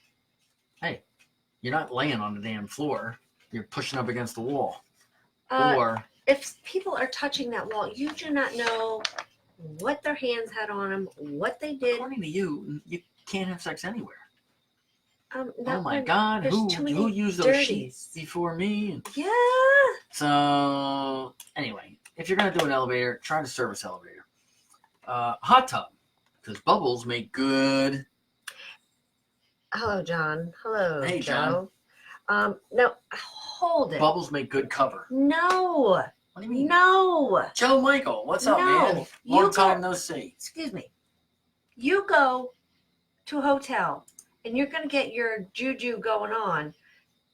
You're not laying on the damn floor. You're pushing up against the wall.
Uh,
Or
if people are touching that wall, you do not know what their hands had on them, what they did.
according to you, you can't have sex anywhere.
Not
Oh my
when-
God,
there's
who
too many
used those
dirties.
sheets before me?
Yeah.
So anyway, if you're gonna do an elevator, try the service elevator. Hot tub, because bubbles make good.
Hello, John. Hello,
Hey,
Joe. No, hold it.
Bubbles make good cover.
No.
What do you mean?
No.
Joe Michael, what's up,
No.
man?
You
Long
go-
time no see.
Excuse me. You go to a hotel and you're going to get your juju going on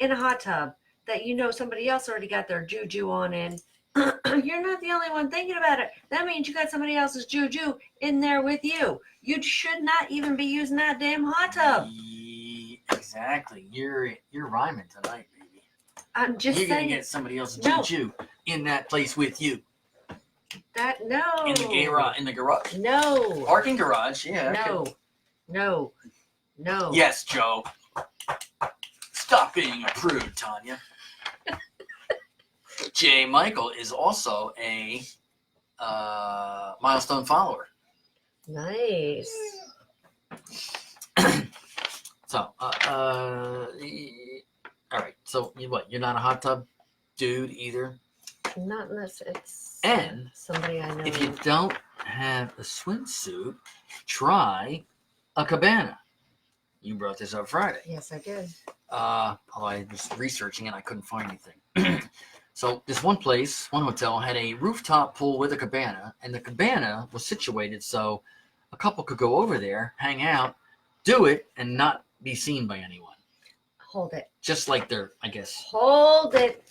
in a hot tub that you know somebody else already got their juju on in. You're not the only one thinking about it. That means you got somebody else's juju in there with you. You should not even be using that damn hot tub.
Exactly. You're rhyming tonight, baby.
I'm just
You're gonna
saying
get somebody else's
No.
juju in that place with you.
that. No.
In the garage.
No.
Parking garage, yeah.
No.
Okay.
No. No.
Yes, Joe. Stop being a prude, Tanya. Jay Michael is also a milestone follower.
Nice.
So, all right. So, you're not a hot tub dude either.
Not unless it's
And
somebody I know.
if you don't have a swimsuit, try a cabana. You brought this up Friday.
Yes, I did.
Although I was researching and I couldn't find anything. So this one hotel had a rooftop pool with a cabana, and the cabana was situated so a couple could go over there, hang out, do it, and not be seen by anyone.
Hold it.
Just like they're, I guess.
Hold it.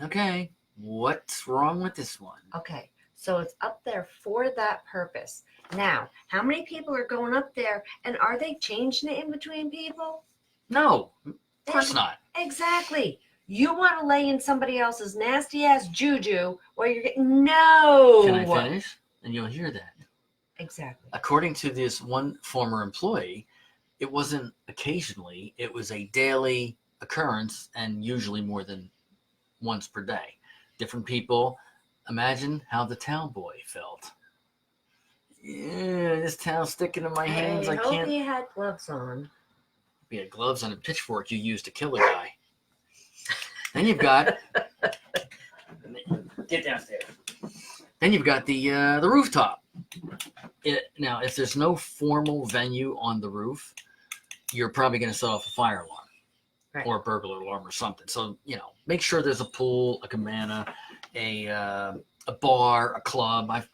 Okay, what's wrong with this one?
Okay. So it's up there for that purpose. Now, how many people are going up there and are they changing it in between people?
No, of course not.
Exactly. You want to lay in somebody else's nasty ass juju while you're getting no.
Can I finish? And you'll hear that.
Exactly.
According to this one former employee, it wasn't occasionally, it was a daily occurrence and usually more than once per day. Different people. Imagine how the town boy felt. Yeah, this towel's sticking in my hands. I
hope
can't.
he had gloves on.
He had gloves and a pitchfork you used to kill a guy. Then you've got. Get downstairs. Then you've got the rooftop. Now, if there's no formal venue on the roof, you're probably going to set off a fire alarm,
right,
or a burglar alarm or something. So, make sure there's a pool, a cabana, a bar, a club. I've,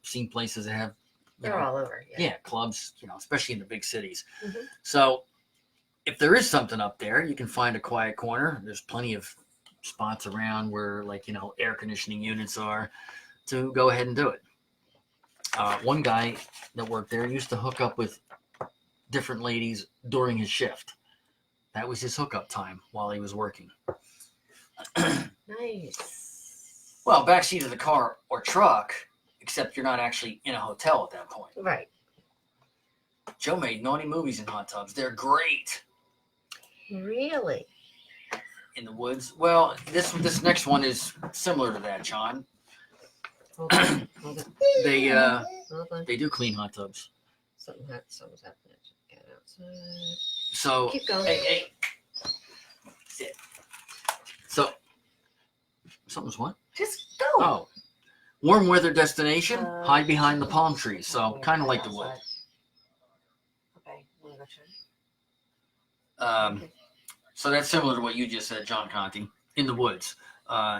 seen places that have.
They're all over.
Yeah, clubs, especially in the big cities.
Mm-hmm.
So if there is something up there, you can find a quiet corner. There's plenty of spots around where, air conditioning units are, to go ahead and do it. One guy that worked there used to hook up with different ladies during his shift. That was his hookup time while he was working.
Nice.
Well, backseat of the car or truck, except you're not actually in a hotel at that point.
Right.
Joe made naughty movies in hot tubs. They're great.
Really?
In the woods. Well, this next one is similar to that, John.
Hold on. Hold on. Hold on.
They do clean hot tubs.
Something's happening. Get outside.
So
Keep going.
Hey. Sit. So something's what?
Just go.
Oh. Warm weather destination, hide behind the palm trees. So kind of like the wood.
Okay. Okay.
So that's similar to what you just said, John Conti, in the woods.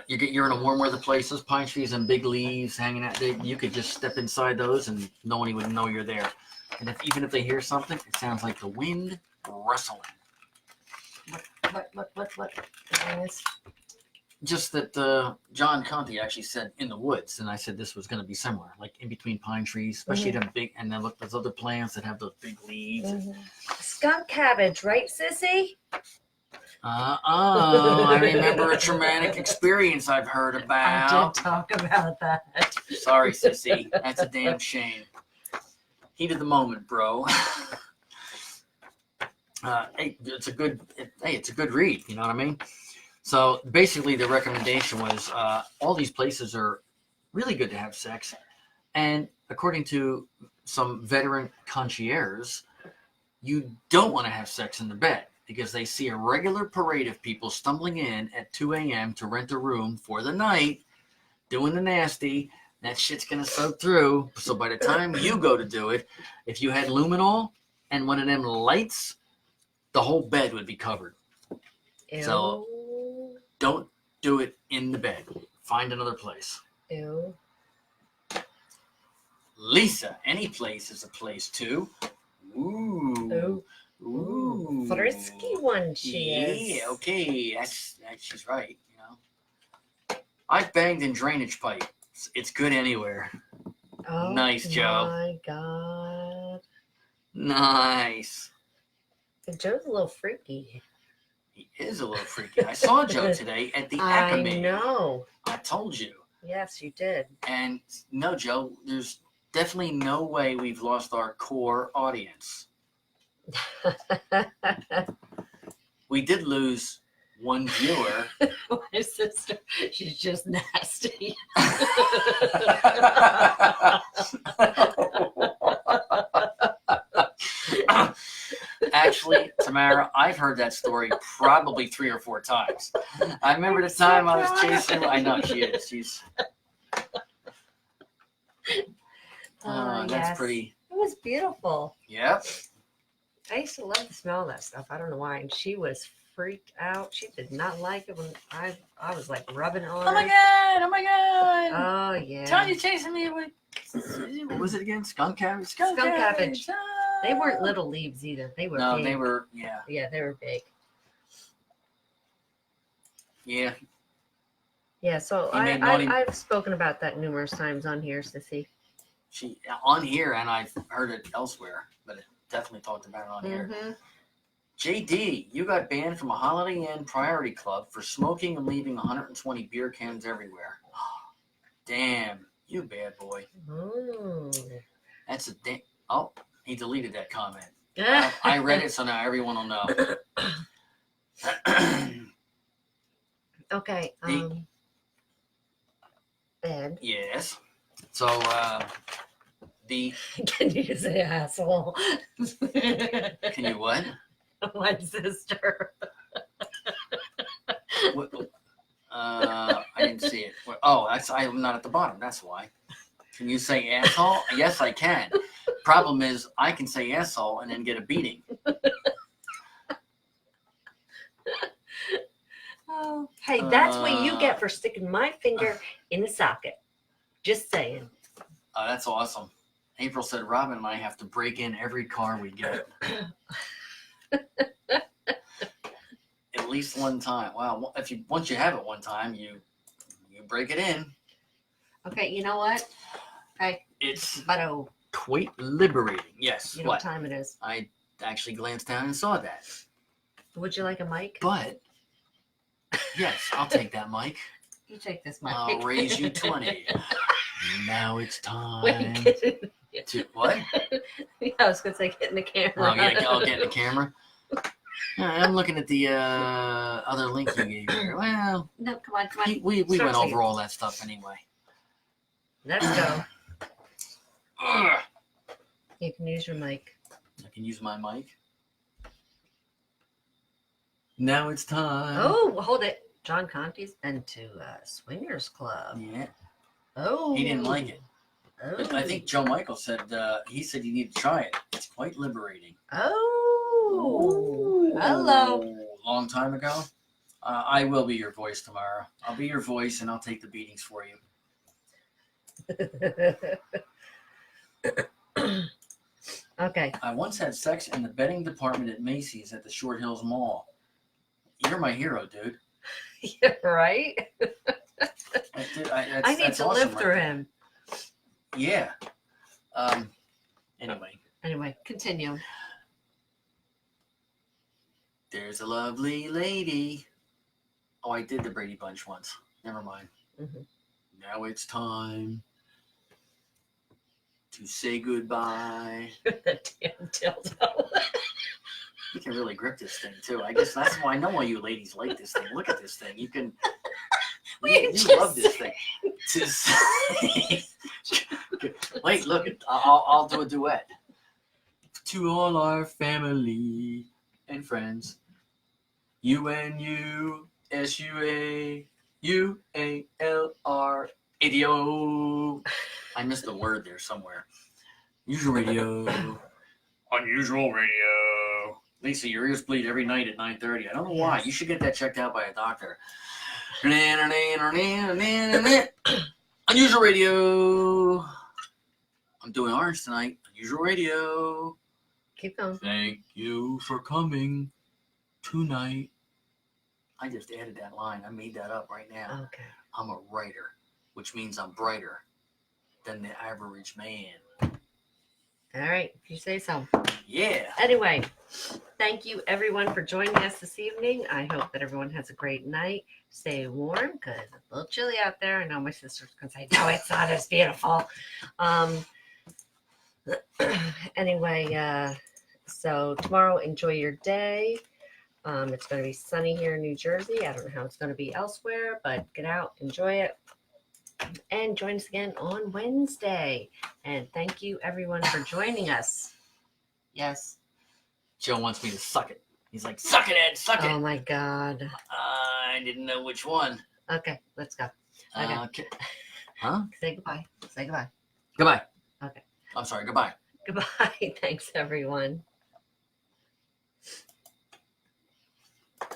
You're in a warm weather places, pine trees and big leaves hanging out. You could just step inside those and no one would know you're there. And even if they hear something, it sounds like the wind rustling.
What?
Just that John Conti actually said in the woods, and I said this was going to be similar, like in between pine trees, especially them big. And then look, there's other plants that have those big leaves.
Skunk cabbage, right, sissy?
I remember a traumatic experience I've heard about.
I did talk about that.
Sorry, sissy. That's a damn shame. Heat of the moment, bro. Hey, it's a good read. You know what I mean? So basically, the recommendation was all these places are really good to have sex, and according to some veteran concierges, you don't want to have sex in the bed because they see a regular parade of people stumbling in at 2 a.m. to rent a room for the night, doing the nasty. That shit's going to soak through. So by the time you go to do it, if you had luminol and one of them lights, the whole bed would be covered.
Ew.
So don't do it in the bed. Find another place.
Ew.
Lisa, any place is a place too. Ooh. Ooh.
Frisky one she is.
Yeah, okay. That's she's right, I've banged in drainage pipe. It's good anywhere.
Oh,
nice, Joe.
My God.
Nice.
Joe's a little freaky.
He is a little freaky. I saw Joe today at the Acme.
I know.
I told you.
Yes, you did.
And no, Joe, there's definitely no way we've lost our core audience. We did lose one viewer.
My sister, she's just nasty.
Actually, Tamara, I've heard that story probably 3 or 4 times. I remember the time I was chasing. I know she is. She's. That's
yes.
pretty.
It was beautiful.
Yep.
I used to love the smell of that stuff. I don't know why. And she was freaked out. She did not like it when I was like rubbing on her.
Oh my god! Oh my god!
Oh yeah.
Tanya chasing me with. What was it again? Skunk cabbage.
Skunk cabbage.
Ah.
They weren't little leaves either. They were
No,
big.
they were. Yeah.
Yeah, they were big.
Yeah.
Yeah, so
You made naughty-
I've spoken about that numerous times on here, Sissy.
She on here, and I've heard it elsewhere, but it definitely talked about it on here.
Mm-hmm.
JD, you got banned from a Holiday Inn Priority Club for smoking and leaving 120 beer cans everywhere. Damn, you bad boy.
Ooh.
That's a oh, he deleted that comment. I read it, so now everyone will know.
Okay. Ed.
Yes. So the
Can you say asshole?
can you what?
My sister.
What I didn't see it. Oh, I'm not at the bottom. That's why. Can you say asshole? Yes, I can. Problem is, I can say asshole and then get a beating.
Oh, hey, that's what you get for sticking my finger in the socket. Just saying.
That's awesome. April said Robin and I have to break in every car we get. At least one time. Wow. Once you have it one time, you break it in.
Okay, you know what?
It's
But
quite liberating. Yes.
you know what time it is.
I actually glanced down and saw that.
Would you like a mic?
But yes, I'll take that mic.
You take this mic.
I'll raise you 20. Now it's time
Wait,
to what?
Yeah, I was gonna say get in the camera.
I'll get in the camera. I'm looking at the other link you gave me. Well,
No, come on.
we
Start
went
singing.
over all that stuff anyway.
Let's go.
Ugh.
You can use your mic.
I can use my mic. Now it's time.
Oh, well, hold it. John Conte's been to Swingers Club.
Yeah.
Oh.
He didn't like it.
Oh.
But I think Joe Michael said he said you need to try it. It's quite liberating.
Oh. Hello.
Long time ago. I will be your voice tomorrow. I'll be your voice and I'll take the beatings for you.
Okay.
I once had sex in the bedding department at Macy's at the Short Hills Mall. You're my hero, dude.
Yeah, right?
I
I need to live through him.
Yeah.
Anyway, continue.
There's a lovely lady. Oh, I did the Brady Bunch once. Never mind.
Mm-hmm.
Now it's time to say goodbye.
The damn dildo.
You can really grip this thing too. I guess that's why I know why you ladies like this thing. Look at this thing. You can. You love this thing. Wait, look. I'll do a duet. To all our family and friends, UNUSUAUALR ADO. I missed the word there somewhere. Usual radio. Unusual radio. Lisa, your ears bleed every night at 9:30. I don't know why. You should get that checked out by a doctor. Unusual radio. I'm doing orange tonight. Unusual radio.
Keep going.
Thank you for coming tonight. I just added that line. I made that up right now.
Okay.
I'm a writer, which means I'm brighter than the average man.
All right, if you say so.
Yeah.
Anyway, thank you everyone for joining us this evening. I hope that everyone has a great night. Stay warm because it's a little chilly out there. I know my sister's going to say, no, it's not as beautiful. Anyway, so tomorrow, enjoy your day. It's going to be sunny here in New Jersey. I don't know how it's going to be elsewhere, but get out, enjoy it. And join us again on Wednesday. And thank you everyone for joining us. Yes.
Joe wants me to suck it. He's like, suck it, Ed, suck it.
Oh my God.
I didn't know which one.
Okay, let's go.
Okay. Huh?
Say goodbye. Say goodbye.
Goodbye.
Okay.
I'm sorry, goodbye.
Goodbye. Thanks everyone.